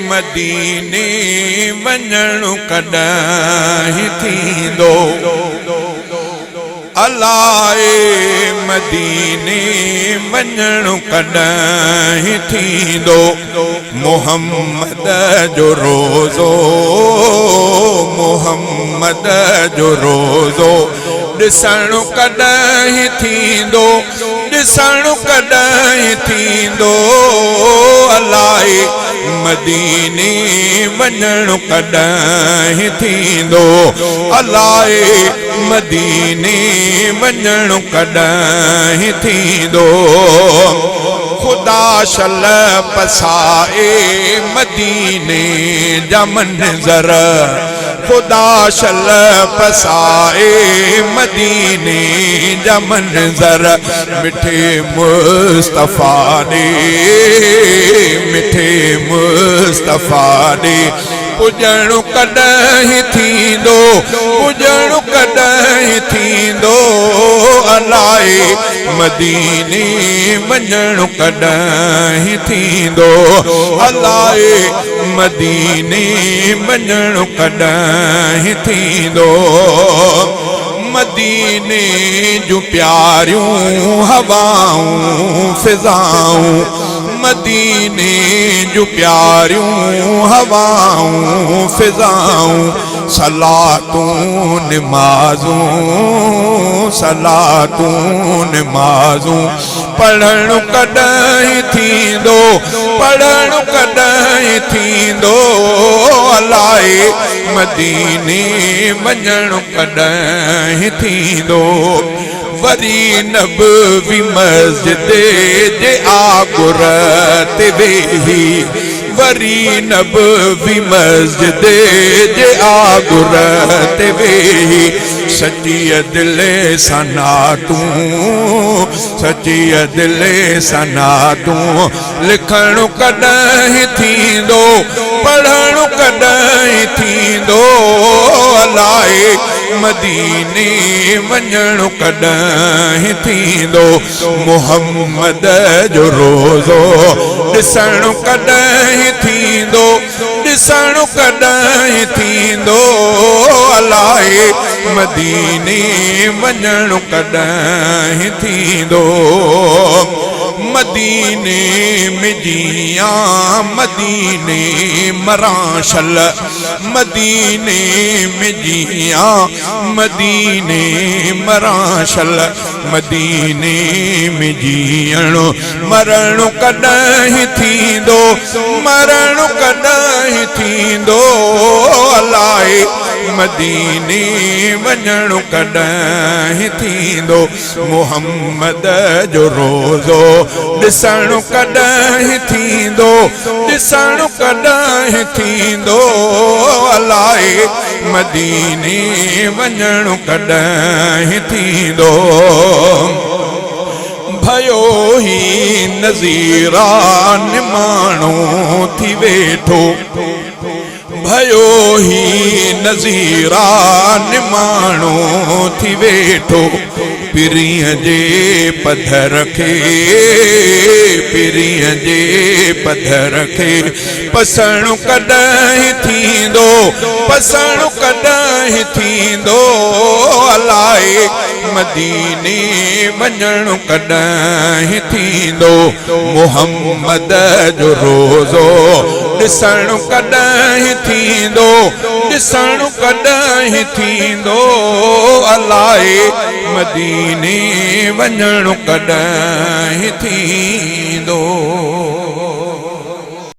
मदीने वञणु कॾहिं थींदो अलाए मदीने वञणु कॾहिं थींदो मुहम्मद जो रोज़ो मुहम्मद जो रोज़ो ॾिसणु कॾहिं थींदो ॾिसणु कॾहिं थींदो अलाए मदीने वञणु कॾहिं थींदो अलाए मदीने वञणु कॾहिं थींदो ख़ुदा शल पसाए मदीने जा मंज़र ख़ुदा शल पसाए मदीने जा मंज़र मिठे मुस्तफ़ा ने मिठे मुस्तफ़ा ने पुॼणु कॾहिं थींदो पुॼणु कॾहिं थींदो अलाए मदीने वञणु कॾहिं थींदो अलाए मदीने वञणु कॾहिं थींदो मदीने जूं प्यारियूं हवाऊं फिज़ाऊं मदीने जूं प्यारियूं हवाऊं फिज़ाऊं सलातूं निमाज़ूं सलातूं निमाज़ूं पढ़णु कॾहिं थींदो पढ़णु कॾहिं थींदो अलाए मदीने वञणु कॾहिं थींदो वरी नबवी मस्जिद जे आगुर ते वेही वरी नबवी मस्जिद जे आगुर ते वेही सच्चीअ दिलि सां नातूं सच्चीअ दिलि सां नातूं लिखणु कॾहिं थींदो पढ़णु कॾहिं थींदो अलाए मदीने वञणु कॾहिं थींदो मुहम्मद जो रोज़ो ॾिसणु कॾहिं थींदो ॾिसणु कॾहिं थींदो अलाए मदीने वञणु कॾहिं थींदो मदीने में जियां मदीने मराशल मदीने में जियां मदीने मराशल मदीने में जियणु मरणु कॾहिं थींदो मरणु कॾहिं थींदो अलाए मदीने वञणु कॾहिं थींदो मुहम्मद जो रोज़ो ॾिसणु कॾहिं थींदो ॾिसणु कॾहिं थींदो अलाए मदीने वञणु कॾहिं थींदो भयो ही नज़ीरान माण्हू थी वेठो भयो ही नज़ीरान माण्हू थी वेठो पिरीअ जे पधर खे पिरीअ जे पधर खे पसणु कॾहिं थींदो पसणु कॾहिं थींदो अलाए मदीने वञणु कॾहिं थींदो मुहम्मद जो रोज़ो ॾिसणु कॾहिं थींदो ॾिसणु कॾहिं थींदो अलाए मदीने वञणु कॾहिं थींदो।